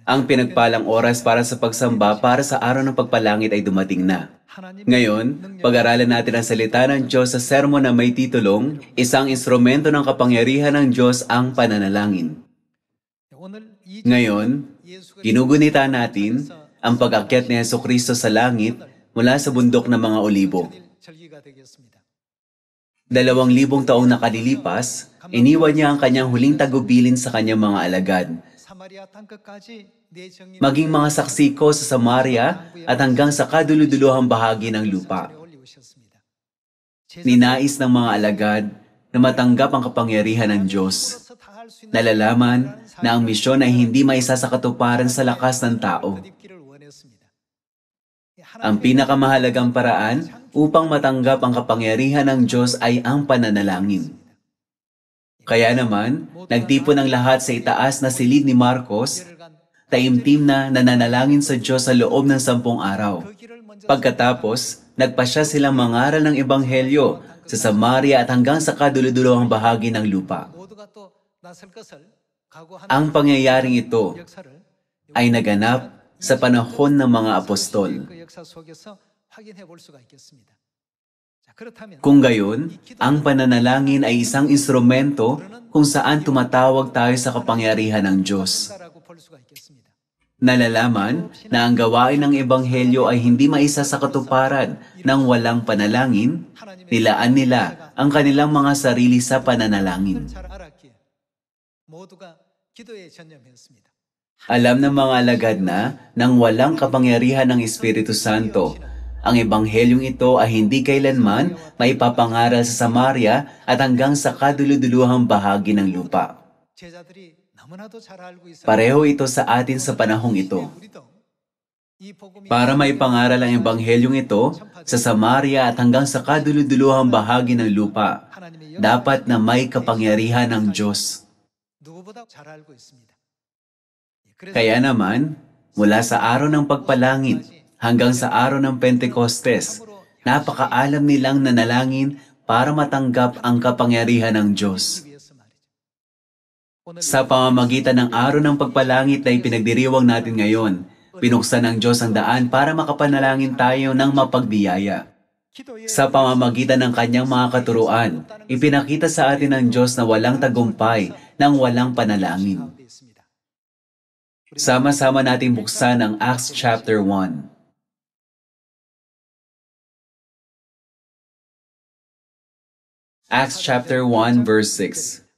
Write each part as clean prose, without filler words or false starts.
Ang pinagpalang oras para sa pagsamba para sa araw ng pagpalangit ay dumating na. Ngayon, pag-aralan natin ang salita ng Diyos sa sermon na may titulong, Isang Instrumento ng Kapangyarihan ng Diyos ang Pananalangin. Ngayon, ginugunita natin ang pag-akyat ni Hesukristo sa langit mula sa bundok ng mga olibo. 2,000 taong nakalilipas, iniwan niya ang kanyang huling tagubilin sa kanyang mga alagad. Maging mga saksi ko sa Samaria at hanggang sa kaduluduluhang bahagi ng lupa. Ninais ng mga alagad na matanggap ang kapangyarihan ng Diyos. Nalalaman na ang misyon ay hindi maisasakatuparan sa lakas ng tao. Ang pinakamahalagang paraan upang matanggap ang kapangyarihan ng Diyos ay ang pananalangin. Kaya naman, nagtipon ang lahat sa itaas na silid ni Marcos, taimtim na nananalangin sa Diyos sa loob ng 10 araw. Pagkatapos, nagpasya silang mangaral ng Ebanghelyo sa Samaria at hanggang sa kaduluduluhang bahagi ng lupa. Ang pangyayaring ito ay naganap sa panahon ng mga apostol. Kung gayon, ang pananalangin ay isang instrumento kung saan tumatawag tayo sa kapangyarihan ng Diyos. Nalalaman na ang gawain ng Ebanghelyo ay hindi maisa sa katuparan ng walang panalangin, nilaan nila ang kanilang mga sarili sa pananalangin. Alam ng mga alagad na nang walang kapangyarihan ng Espiritu Santo, ang Ebanghelyong ito ay hindi kailanman maipapangaral sa Samaria at hanggang sa kaduluduluhang bahagi ng lupa. Pareho ito sa atin sa panahong ito. Para maipangaral ang Ebanghelyong ito sa Samaria at hanggang sa kaduluduluhang bahagi ng lupa, dapat na may kapangyarihan ng Diyos. Kaya naman, mula sa araw ng pagpalangit hanggang sa araw ng Pentecostes, napakaalam nilang nanalangin para matanggap ang kapangyarihan ng Diyos. Sa pamamagitan ng araw ng pagpalangit na ipinagdiriwang natin ngayon, pinuksan ng Diyos ang daan para makapanalangin tayo ng mapagbiyaya. Sa pamamagitan ng kanyang mga katuruan, ipinakita sa atin ng Diyos na walang tagumpay nang walang panalangin. Sama-sama nating buksan ang Acts chapter 1. Acts chapter 1 verse 6.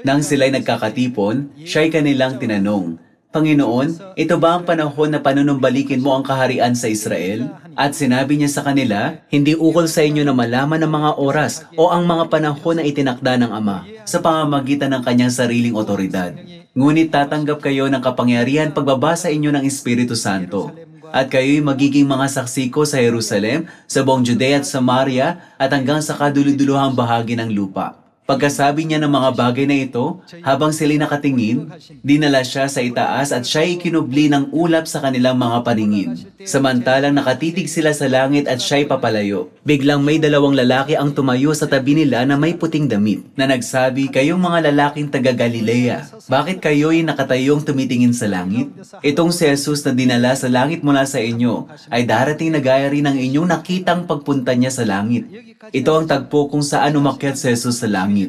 Nang sila'y nagkakatipon, siya'y kanilang tinanong, Panginoon, ito ba ang panahon na panunumbalikin mo ang kaharian sa Israel? At sinabi niya sa kanila, hindi ukol sa inyo na malaman ang mga oras o ang mga panahon na itinakda ng Ama sa pamamagitan ng kanyang sariling otoridad. Ngunit tatanggap kayo ng kapangyarihan pagbabasa inyo ng Espiritu Santo. At kayo'y magiging mga saksi ko sa Jerusalem, sa buong Judea at Samaria, at hanggang sa kaduluduluhang bahagi ng lupa. Pagkasabi niya ng mga bagay na ito, habang sila'y nakatingin, dinala siya sa itaas at siya'y kinubli ng ulap sa kanilang mga paningin. Samantalang nakatitig sila sa langit at siya'y papalayo. Biglang may 2 lalaki ang tumayo sa tabi nila na may puting damit, na nagsabi, Kayong mga lalaking taga-Galilea, bakit kayo'y nakatayong tumitingin sa langit? Itong si Jesus na dinala sa langit mula sa inyo, ay darating na gaya rin ng inyong nakitang pagpunta niya sa langit. Ito ang tagpo kung saan umakyat si Jesus sa langit.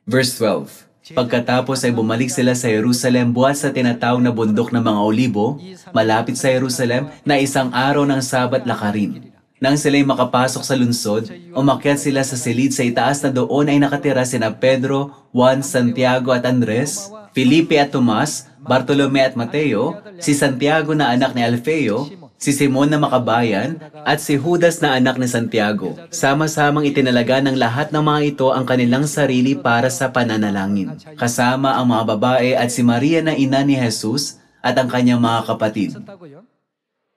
Verse 12. Pagkatapos ay bumalik sila sa Jerusalem buhat sa tinatawag na bundok ng mga olibo, malapit sa Jerusalem na isang araw ng Sabat lakarin. Nang sila'y makapasok sa lungsod, umakyat sila sa silid sa itaas na doon ay nakatira sina Pedro, Juan, Santiago at Andres, Felipe at Tomas, Bartolome at Mateo, si Santiago na anak ni Alfeo, si Simon na makabayan, at si Judas na anak ni Santiago. Sama-samang itinalaga ng lahat ng mga ito ang kanilang sarili para sa pananalangin, kasama ang mga babae at si Maria na ina ni Jesus at ang kanyang mga kapatid.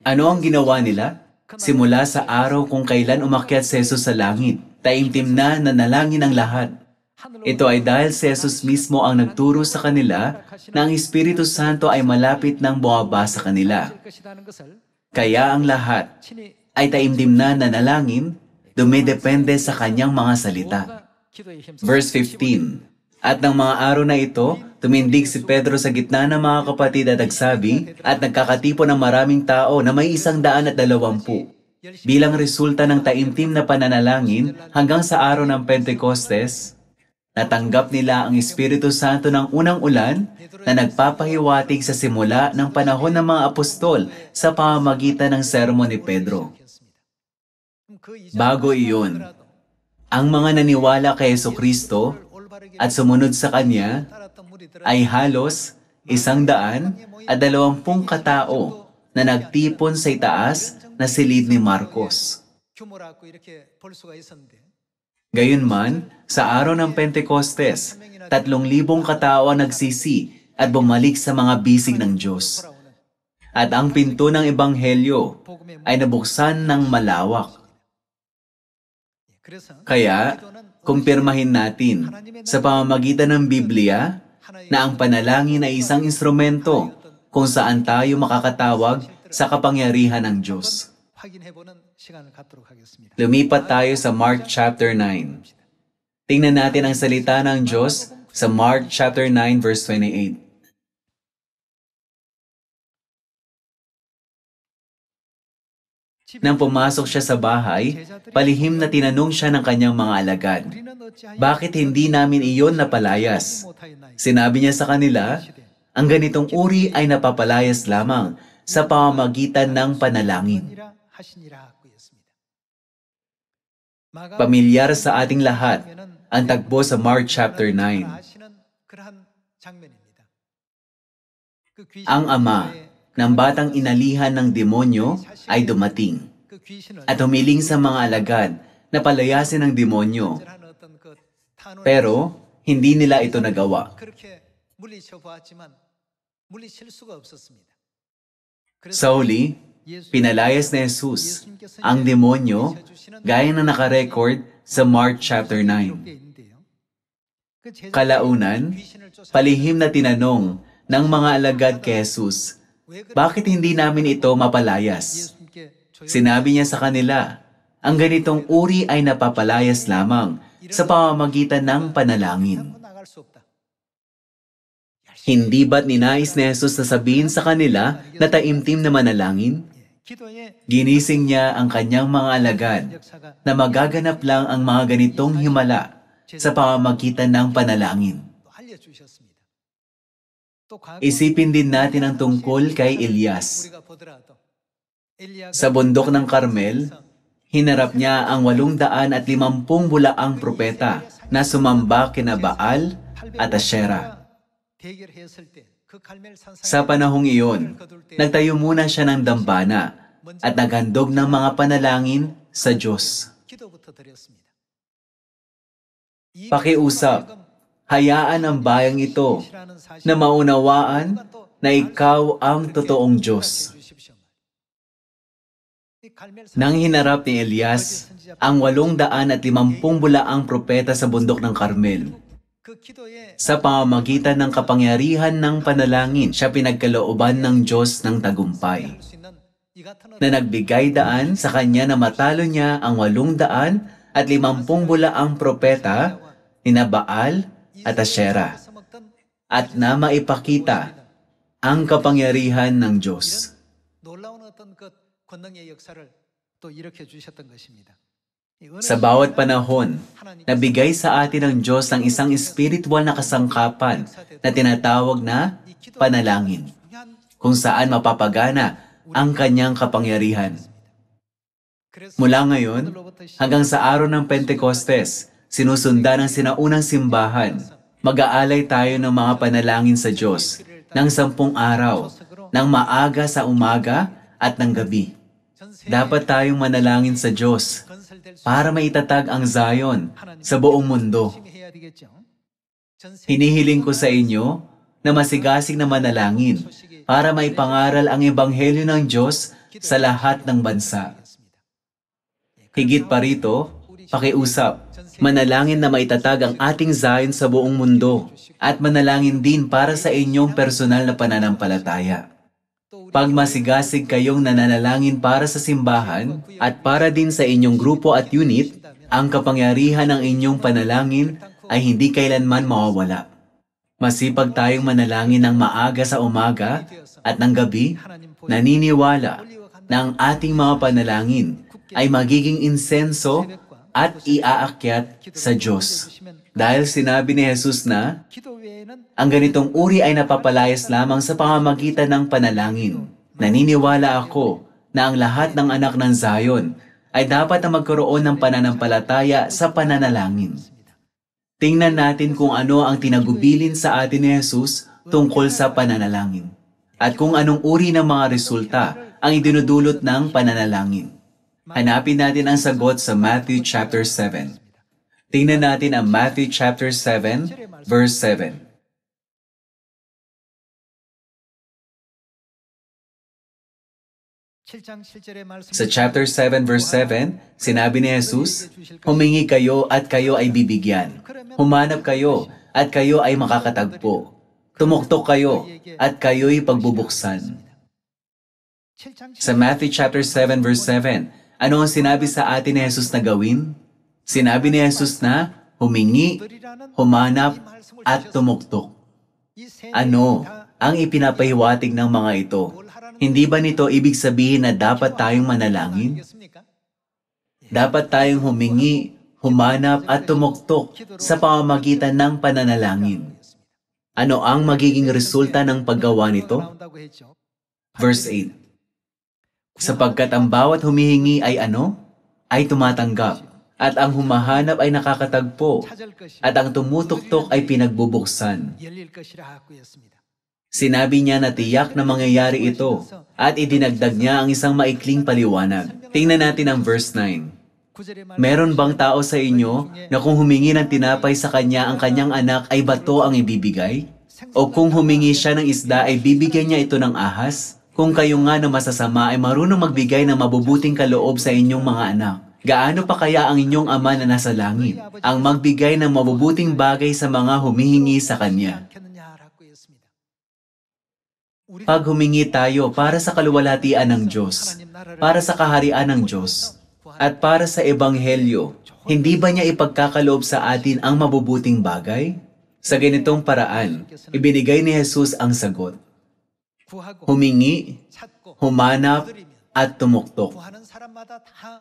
Ano ang ginawa nila? Simula sa araw kung kailan umakyat si Jesus sa langit, taimtim na nanalangin ang lahat. Ito ay dahil si Jesus mismo ang nagturo sa kanila na ang Espiritu Santo ay malapit nang bumaba sa kanila. Kaya ang lahat ay taimtim na nanalangin, dumidepende sa kanyang mga salita. Verse 15. At ng mga araw na ito, tumindig si Pedro sa gitna ng mga kapatid at nagsabi, at nagkakatipon ng maraming tao na may 120. Bilang resulta ng taimtim na pananalangin hanggang sa araw ng Pentecostes, natanggap nila ang Espiritu Santo ng unang ulan na nagpapahiwatig sa simula ng panahon ng mga apostol sa pamamagitan ng sermon ni Pedro. Bago iyon, ang mga naniwala kay Jesucristo at sumunod sa Kanya ay halos 120 katao na nagtipon sa itaas na silid ni Marcos. Gayunman, sa araw ng Pentecostes, 3,000 katao ang nagsisi at bumalik sa mga bisig ng Diyos. At ang pinto ng Ebanghelyo ay nabuksan ng malawak. Kaya, kumpirmahin natin sa pamamagitan ng Biblia na ang panalangin ay isang instrumento kung saan tayo makakatawag sa kapangyarihan ng Diyos. Lumipat tayo sa Mark chapter 9. Tingnan natin ang salita ng Diyos sa Mark chapter 9 verse 28. Nang pumasok siya sa bahay, palihim na tinanong siya ng kanyang mga alagad, "Bakit hindi namin iyon napalayas?" Sinabi niya sa kanila, "Ang ganitong uri ay napapalayas lamang sa pamamagitan ng panalangin." Pamilyar sa ating lahat ang tagpo sa Mark chapter 9. Ang ama ng batang inalihan ng demonyo ay dumating at humiling sa mga alagad na palayasin ang demonyo. Pero hindi nila ito nagawa. Sa huli, pinalayas ni Jesus ang demonyo gaya na nakarecord sa Mark chapter 9. Kalaunan, palihim na tinanong ng mga alagad kay Jesus, "Bakit hindi namin ito mapalayas?" Sinabi niya sa kanila, "Ang ganitong uri ay napapalayas lamang sa pamamagitan ng panalangin." Hindi ba't ninais ni Jesus na sabihin sa kanila na taimtim na manalangin? Ginising niya ang kanyang mga alagad na magaganap lang ang mga ganitong himala sa pamamagitan ng panalangin. Isipin din natin ang tungkol kay Elias. Sa bundok ng Carmel, hinarap niya ang 850 bulaang propeta na sumamba kina Baal at Asherah. Sa panahong iyon, nagtayo muna siya ng dambana at naghandog ng mga panalangin sa Diyos. Pakiusap, hayaan ang bayang ito na maunawaan na ikaw ang totoong Diyos. Nang hinarap ni Elias ang 850 bulaang propeta sa bundok ng Carmel, sa pamamagitan ng kapangyarihan ng panalangin, siya pinagkalooban ng Diyos ng tagumpay, na nagbigay daan sa kanya na matalo niya ang 850 bulaang propeta nina Baal at Asherah, at na maipakita ang kapangyarihan ng Diyos. Sa bawat panahon, nabigay sa atin ng Diyos ang isang espiritual na kasangkapan na tinatawag na panalangin, kung saan mapapagana ang kanyang kapangyarihan. Mula ngayon, hanggang sa araw ng Pentecostes, sinusundan ng sinaunang simbahan, mag-aalay tayo ng mga panalangin sa Diyos ng 10 araw, ng maaga sa umaga at ng gabi. Dapat tayong manalangin sa Diyos para maitatag ang Zion sa buong mundo. Hinihiling ko sa inyo na masigasig na manalangin para maipangaral ang Ebanghelyo ng Diyos sa lahat ng bansa. Higit pa rito, pakiusap, manalangin na maitatag ang ating Zion sa buong mundo at manalangin din para sa inyong personal na pananampalataya. Pag masigasig kayong nananalangin para sa simbahan at para din sa inyong grupo at unit, ang kapangyarihan ng inyong panalangin ay hindi kailanman mawawala. Masipag tayong manalangin ng maaga sa umaga at ng gabi, naniniwala na ang ating mga panalangin ay magiging insenso at iaakyat sa Diyos. Dahil sinabi ni Jesus na, ang ganitong uri ay napapalayas lamang sa pamamagitan ng panalangin. Naniniwala ako na ang lahat ng anak ng Zion ay dapat na magkaroon ng pananampalataya sa pananalangin. Tingnan natin kung ano ang tinagubilin sa atin ni Jesus tungkol sa pananalangin at kung anong uri ng mga resulta ang idinudulot ng pananalangin. Hanapin natin ang sagot sa Matthew chapter 7. Tingnan natin ang Matthew chapter 7, verse 7. Sa chapter 7, verse 7, sinabi ni Jesus, humingi kayo at kayo ay bibigyan. Humanap kayo at kayo ay makakatagpo. Tumuktok kayo at kayo'y pagbubuksan. Sa Matthew chapter 7, verse 7, ano ang sinabi sa atin ni Jesus na gawin? Sinabi ni Jesus na humingi, humanap at tumuktok. Ano ang ipinapahiwatig ng mga ito? Hindi ba nito ibig sabihin na dapat tayong manalangin? Dapat tayong humingi, humanap at tumuktok sa pamamagitan ng pananalangin. Ano ang magiging resulta ng paggawa nito? Verse 8. Sapagkat ang bawat humihingi ay ano? Ay tumatanggap. At ang humahanap ay nakakatagpo. At ang tumutuktok ay pinagbubuksan. Sinabi niya na tiyak na mangyayari ito at idinagdag niya ang isang maikling paliwanag. Tingnan natin ang verse 9. Meron bang tao sa inyo na kung humingi ng tinapay sa kanya ang kanyang anak ay bato ang ibibigay? O kung humingi siya ng isda ay bibigyan niya ito ng ahas? Kung kayo nga na masasama ay marunong magbigay ng mabubuting kaloob sa inyong mga anak, gaano pa kaya ang inyong Ama na nasa langit ang magbigay ng mabubuting bagay sa mga humihingi sa Kanya? Pag humingi tayo para sa kaluwalhatian ng Diyos, para sa kaharian ng Diyos, at para sa Ebanghelyo, hindi ba niya ipagkakaloob sa atin ang mabubuting bagay? Sa ganitong paraan, ibinigay ni Jesus ang sagot. Humingi, humanap, at tumuktok.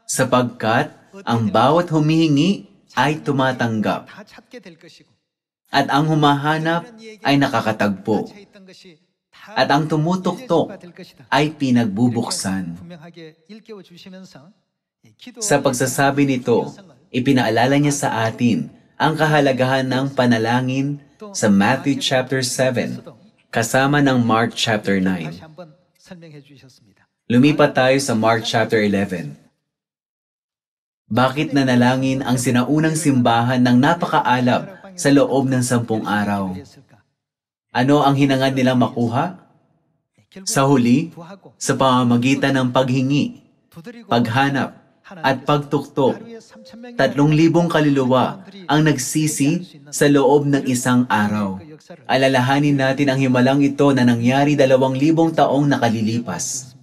Sapagkat ang bawat humihingi ay tumatanggap. At ang humahanap ay nakakatagpo. At ang tumutuktok ay pinagbubuksan. Sa pagsasabi nito, ipinaalala niya sa atin ang kahalagahan ng panalangin sa Matthew chapter 7, kasama ng Mark chapter 9. Lumipat tayo sa Mark chapter 11. Bakit nanalangin ang sinaunang simbahan ng napakaalab sa loob ng 10 araw? Ano ang hinangad nilang makuha? Sa huli, sa pamamagitan ng paghingi, paghanap, at pagtuktok, 3,000 kaluluwa ang nagsisi sa loob ng isang araw. Alalahanin natin ang himalang ito na nangyari 2,000 taong nakalilipas.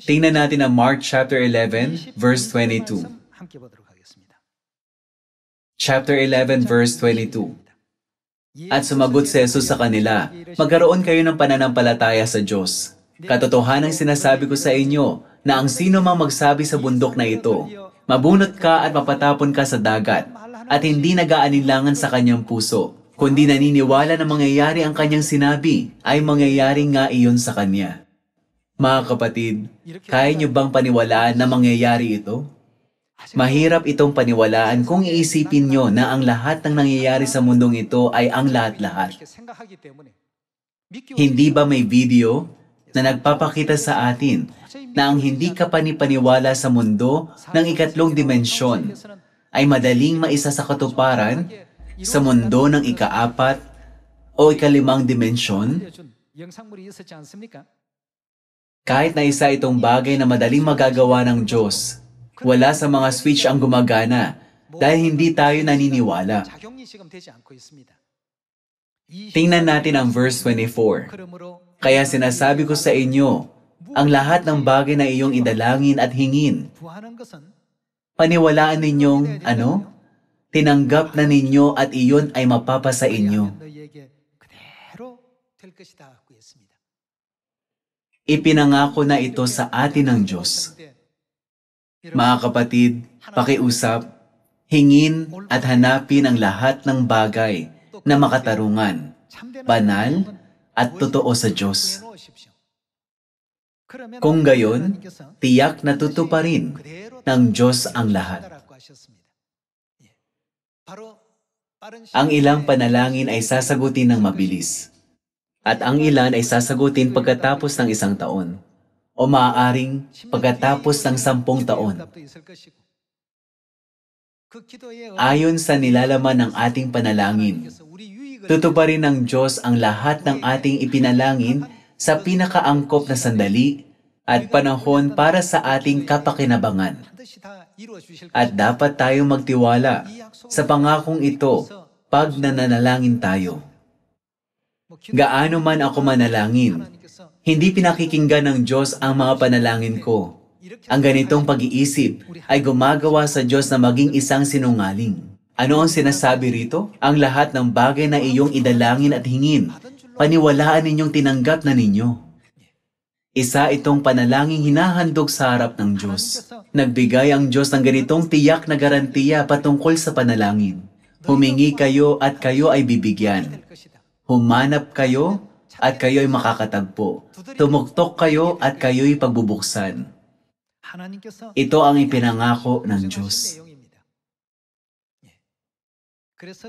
Tingnan natin ang Mark chapter 11, verse 22. Chapter 11, verse 22. At sumagot si Jesus sa kanila, magkaroon kayo ng pananampalataya sa Diyos. Katotohanang sinasabi ko sa inyo na ang sino mang magsabi sa bundok na ito, mabunot ka at mapatapon ka sa dagat, at hindi nag-aalinlangan sa kanyang puso, kundi naniniwala na mangyayari ang kanyang sinabi, ay mangyayari nga iyon sa kanya. Mga kapatid, kaya niyo bang paniwalaan na mangyayari ito? Mahirap itong paniwalaan kung iisipin nyo na ang lahat ng nangyayari sa mundong ito ay ang lahat-lahat. Hindi ba may video na nagpapakita sa atin na ang hindi ka panipaniwala sa mundo ng ikatlong dimensyon ay madaling maisa sa katuparan sa mundo ng ika-4 o ika-5 dimensyon? Kahit na isa itong bagay na madaling magagawa ng Diyos, wala sa mga switch ang gumagana dahil hindi tayo naniniwala. Tingnan natin ang verse 24. Kaya sinasabi ko sa inyo, ang lahat ng bagay na iyong idalangin at hingin, paniwalaan ninyong, tinanggap na ninyo at iyon ay mapapasa inyo. Ipinangako na ito sa atin ng Diyos. Mga kapatid, pakiusap, hingin at hanapin ang lahat ng bagay na makatarungan, banal at totoo sa Diyos. Kung gayon, tiyak na tutuparin ng Diyos ang lahat. Ang ilang panalangin ay sasagutin ng mabilis, at ang ilan ay sasagutin pagkatapos ng 1 taon, o maaaring pagkatapos ng 10 taon. Ayon sa nilalaman ng ating panalangin, tutuparin ng Diyos ang lahat ng ating ipinalangin sa pinakaangkop na sandali at panahon para sa ating kapakinabangan. At dapat tayong magtiwala sa pangakong ito pag nananalangin tayo. Gaano man ako manalangin, hindi pinakikinggan ng Diyos ang mga panalangin ko. Ang ganitong pag-iisip ay gumagawa sa Diyos na maging isang sinungaling. Ano ang sinasabi rito? Ang lahat ng bagay na iyong idalangin at hingin, paniwalaan ninyong tinanggap na ninyo. Isa itong panalangin hinahandog sa harap ng Diyos. Nagbigay ang Diyos ng ganitong tiyak na garantiya patungkol sa panalangin. Humingi kayo at kayo ay bibigyan. Humanap kayo at kayo'y makakatagpo. Tumuktok kayo at kayo'y pagbubuksan. Ito ang ipinangako ng Diyos.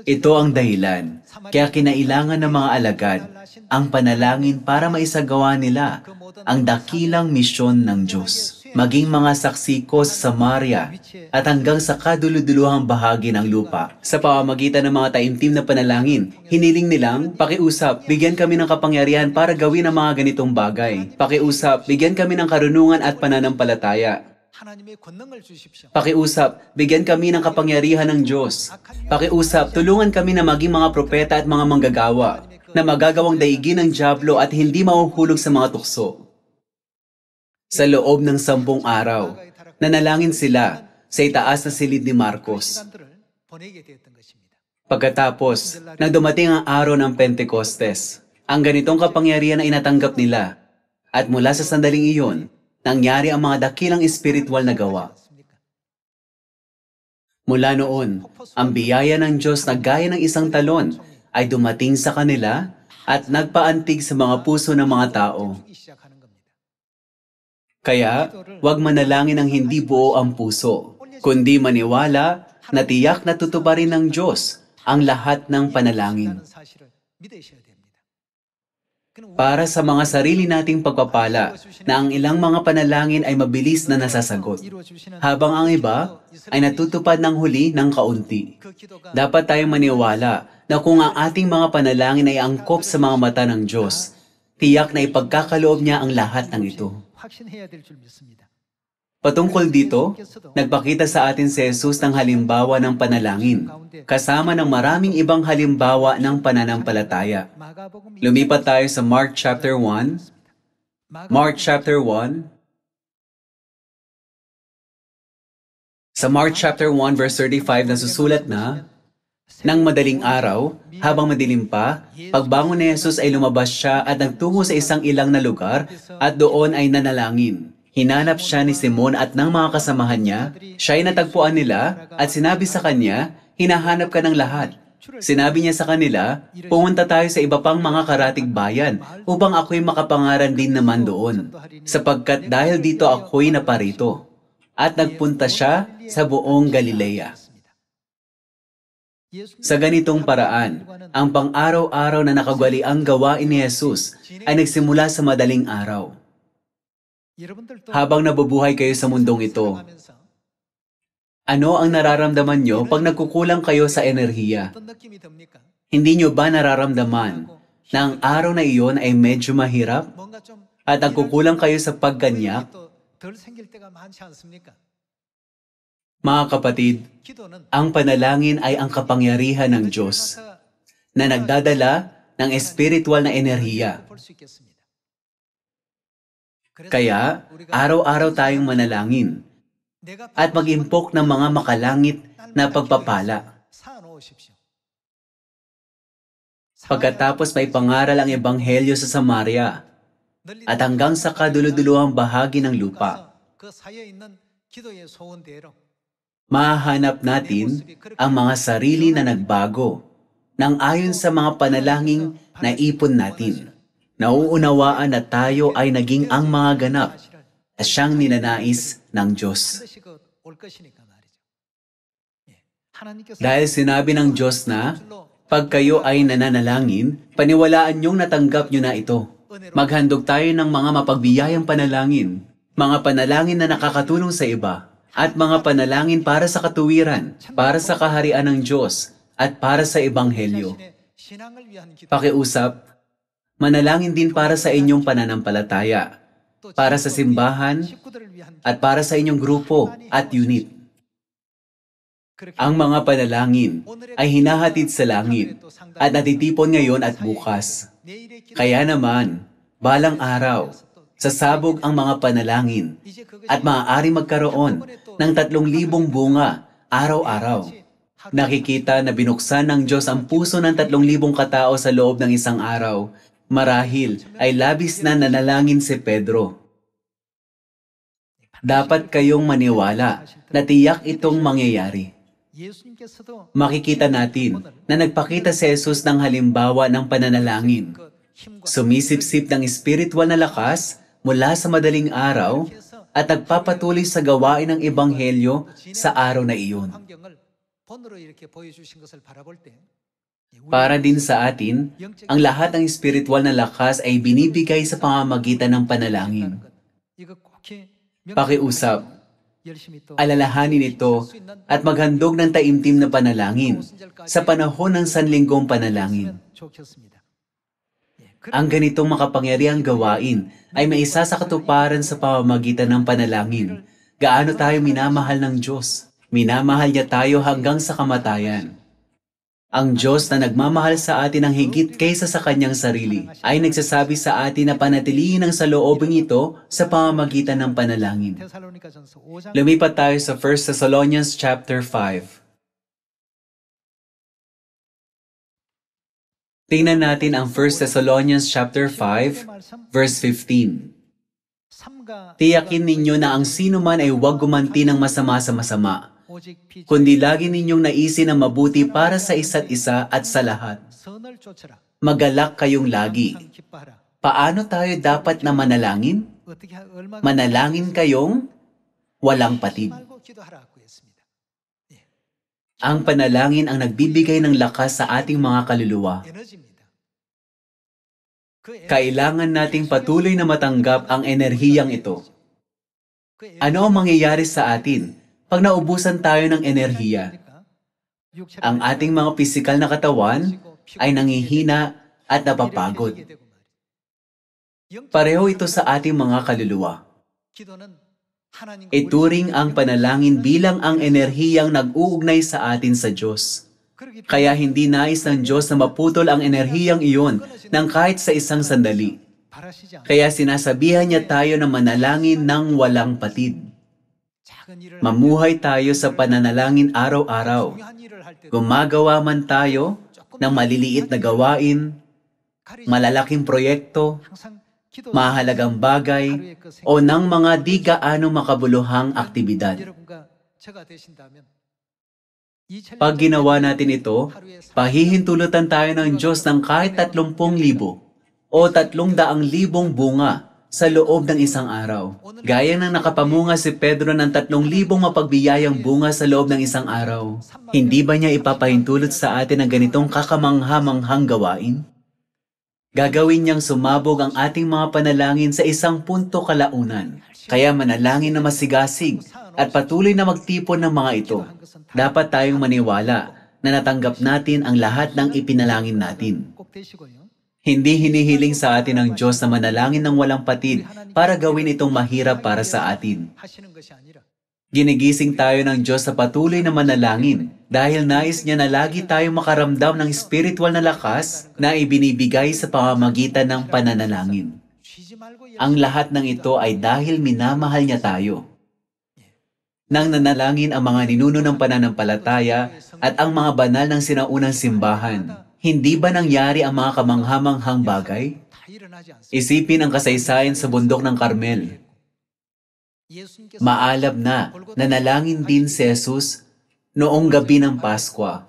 Ito ang dahilan, kaya kinailangan ng mga alagad ang panalangin para maisagawa nila ang dakilang misyon ng Diyos. Maging mga saksi ko sa Samaria at hanggang sa kaduluduluhang bahagi ng lupa. Sa pamamagitan ng mga taimtim na panalangin, hiniling nilang, pakiusap, bigyan kami ng kapangyarihan para gawin ang mga ganitong bagay. Pakiusap, bigyan kami ng karunungan at pananampalataya. Pakiusap, bigyan kami ng kapangyarihan ng Diyos. Pakiusap, tulungan kami na maging mga propeta at mga manggagawa na magagawang daigin ng dyablo at hindi mahuhulog sa mga tukso. Sa loob ng 10 araw, nanalangin sila sa itaas na silid ni Marcos. Pagkatapos, nang dumating ang araw ng Pentecostes, ang ganitong kapangyarihan ay natanggap nila. At mula sa sandaling iyon, nangyari ang mga dakilang espiritual na gawa. Mula noon, ang biyaya ng Diyos na gaya ng isang talon ay dumating sa kanila at nagpaantig sa mga puso ng mga tao. Kaya, huwag manalangin ng hindi buo ang puso, kundi maniwala na tiyak na tutuparin ng Diyos ang lahat ng panalangin. Para sa mga sarili nating pagpapala na ang ilang mga panalangin ay mabilis na nasasagot, habang ang iba ay natutupad ng huli ng kaunti. Dapat tayong maniwala na kung ang ating mga panalangin ay angkop sa mga mata ng Diyos, tiyak na ipagkakaloob niya ang lahat ng ito. Patungkol dito, nagpakita sa atin si Jesus ng halimbawa ng panalangin, kasama ng maraming ibang halimbawa ng pananampalataya. Lumipat tayo sa Mark chapter 1. Mark chapter 1. Sa Mark chapter 1 verse 35 nasusulat na, nang madaling araw, habang madilim pa, pagbangon ni Jesus ay lumabas siya at nagtungo sa isang ilang na lugar at doon ay nanalangin. Hinanap siya ni Simon at ng mga kasamahan niya, siya ay natagpuan nila at sinabi sa kanya, hinahanap ka ng lahat. Sinabi niya sa kanila, pumunta tayo sa iba pang mga karatig bayan upang ako'y makapangaral din naman doon, sapagkat dahil dito ako'y naparito. At nagpunta siya sa buong Galilea. Sa ganitong paraan, ang pang-araw-araw na nakagwaliang gawain ni Jesus ay nagsimula sa madaling araw. Habang nabubuhay kayo sa mundong ito, ano ang nararamdaman nyo pag nagkukulang kayo sa enerhiya? Hindi nyo ba nararamdaman na ang araw na iyon ay medyo mahirap at nagkukulang kayo sa pagganyak? Mga kapatid, ang panalangin ay ang kapangyarihan ng Diyos na nagdadala ng espiritual na enerhiya. Kaya, araw-araw tayong manalangin at mag-impok ng mga makalangit na pagpapala. Pagkatapos may pangaral ang ebanghelyo sa Samaria at hanggang sa kaduluduluhang bahagi ng lupa. Mahahanap natin ang mga sarili na nagbago nang ayon sa mga panalangin na ipon natin. Nauunawaan na tayo ay naging ang mga ganap na siyang ninanais ng Diyos. Dahil sinabi ng Diyos na, pag kayo ay nananalangin, paniwalaan niyong natanggap niyo na ito. Maghandog tayo ng mga mapagbiyayang panalangin, mga panalangin na nakakatulong sa iba, at mga panalangin para sa katuwiran, para sa kaharian ng Diyos, at para sa ebanghelyo. Pakiusap, manalangin din para sa inyong pananampalataya, para sa simbahan, at para sa inyong grupo at unit. Ang mga panalangin ay hinahatid sa langit at natitipon ngayon at bukas. Kaya naman, balang araw, sasabog ang mga panalangin at maaari magkaroon ng 3,000 bunga araw-araw. Nakikita na binuksan ng Diyos ang puso ng 3,000 katao sa loob ng isang araw. Marahil ay labis na nanalangin si Pedro. Dapat kayong maniwala na tiyak itong mangyayari. Makikita natin na nagpakita si Jesus ng halimbawa ng pananalangin. Sumisipsip ng espiritual na lakas mula sa madaling araw at nagpapatuloy sa gawain ng ebanghelyo sa araw na iyon. Para din sa atin, ang lahat ng espiritual na lakas ay binibigay sa pamamagitan ng panalangin. Pakiusap, alalahanin ito at maghandog ng taimtim na panalangin sa panahon ng sanlinggong panalangin. Ang ganitong makapangyarihang gawain ay maisa sa katuparan sa pamamagitan ng panalangin. Gaano tayo minamahal ng Diyos? Minamahal niya tayo hanggang sa kamatayan. Ang Diyos na nagmamahal sa atin ng higit kaysa sa kanyang sarili ay nagsasabi sa atin na panatilihin ang saloobing ito sa pamamagitan ng panalangin. Lumipat tayo sa 1 Thessalonians chapter 5. Tingnan natin ang 1 Thessalonians chapter 5, verse 15. Tiyakin ninyo na ang sino man ay huwag gumanti ng masama sa masama, kundi lagi ninyong naisin ang mabuti para sa isa't isa at sa lahat. Magalak kayong lagi. Paano tayo dapat na manalangin? Manalangin kayong walang patid. Ang panalangin ang nagbibigay ng lakas sa ating mga kaluluwa. Kailangan nating patuloy na matanggap ang enerhiyang ito. Ano ang mangyayari sa atin pag naubusan tayo ng enerhiya? Ang ating mga pisikal na katawan ay nangihina at napapagod. Pareho ito sa ating mga kaluluwa. Ituring ang panalangin bilang ang enerhiyang nag-uugnay sa atin sa Diyos. Kaya hindi nais ng Diyos na maputol ang enerhiyang iyon ng kahit sa isang sandali. Kaya sinasabihan niya tayo na manalangin ng walang patid. Mamuhay tayo sa pananalangin araw-araw. Gumagawa man tayo ng maliliit na gawain, malalaking proyekto, mahalagang bagay, o ng mga di gaano makabuluhang aktibidad. Pag ginawa natin ito, pahihintulutan tayo ng Diyos ng kahit 30,000 o 300,000 bunga sa loob ng isang araw. Gaya ng nakapamunga si Pedro ng 3,000 mapagbiyayang bunga sa loob ng isang araw. Hindi ba niya ipapahintulot sa atin ang ganitong kakamangha-manghang gawain? Gagawin niyang sumabog ang ating mga panalangin sa isang punto kalaunan. Kaya manalangin na masigasig at patuloy na magtipon ng mga ito. Dapat tayong maniwala na natanggap natin ang lahat ng ipinalangin natin. Hindi hinihiling sa atin ng Diyos na manalangin ng walang patid para gawin itong mahirap para sa atin. Ginigising tayo ng Diyos sa patuloy na manalangin dahil nais niya na lagi tayong makaramdam ng spiritual na lakas na ibinibigay sa pamamagitan ng pananalangin. Ang lahat ng ito ay dahil minamahal niya tayo. Nang nanalangin ang mga ninuno ng pananampalataya at ang mga banal ng sinaunang simbahan, hindi ba nangyari ang mga kamanghamanghang bagay? Isipin ang kasaysayan sa bundok ng Carmel. Maalab na nanalangin din si Jesus noong gabi ng Paskwa.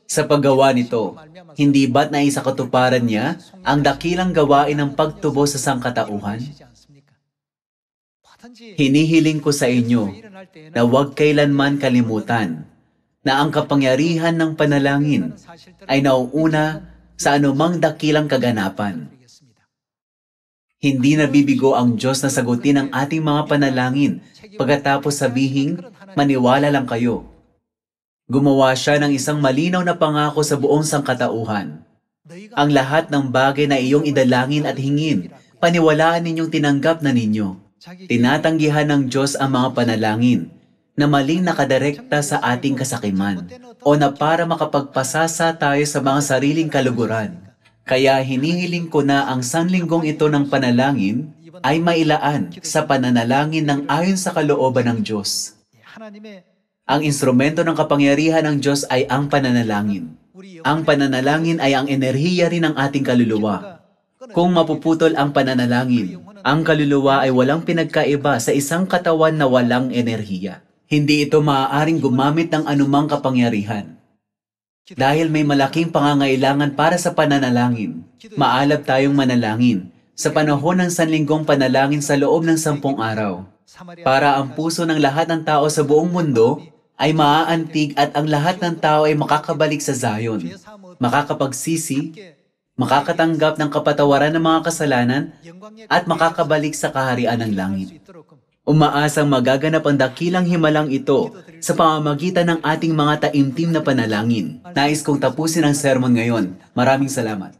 Sa paggawa nito, hindi ba't naisakatuparan niya ang dakilang gawain ng pagtubo sa sangkatauhan? Hinihiling ko sa inyo na huwag kailanman kalimutan na ang kapangyarihan ng panalangin ay nauuna sa anumang dakilang kaganapan. Hindi nabibigo ang Diyos na sagutin ang ating mga panalangin pagkatapos sabihing, maniwala lang kayo. Gumawa siya ng isang malinaw na pangako sa buong sangkatauhan. Ang lahat ng bagay na iyong idalangin at hingin, paniwalaan ninyong tinanggap na ninyo. Tinatanggihan ng Diyos ang mga panalangin na maling nakadirekta sa ating kasakiman o na para makapagpasasa tayo sa mga sariling kaluguran. Kaya hinihiling ko na ang sanlinggong ito ng panalangin ay mailaan sa pananalangin ng ayon sa kalooban ng Diyos. Ang instrumento ng kapangyarihan ng Diyos ay ang pananalangin. Ang pananalangin ay ang enerhiya rin ng ating kaluluwa. Kung mapuputol ang pananalangin, ang kaluluwa ay walang pinagkaiba sa isang katawan na walang enerhiya. Hindi ito maaaring gumamit ng anumang kapangyarihan. Dahil may malaking pangangailangan para sa pananalangin, maalab tayong manalangin sa panahon ng sanlinggong panalangin sa loob ng 10 araw. Para ang puso ng lahat ng tao sa buong mundo ay maaantig at ang lahat ng tao ay makakabalik sa Zion, makakapagsisi, makakatanggap ng kapatawaran ng mga kasalanan at makakabalik sa kaharian ng langit. Umaasang magaganap ang dakilang himalang ito sa pamamagitan ng ating mga taimtim na panalangin. Nais kong tapusin ang sermon ngayon. Maraming salamat.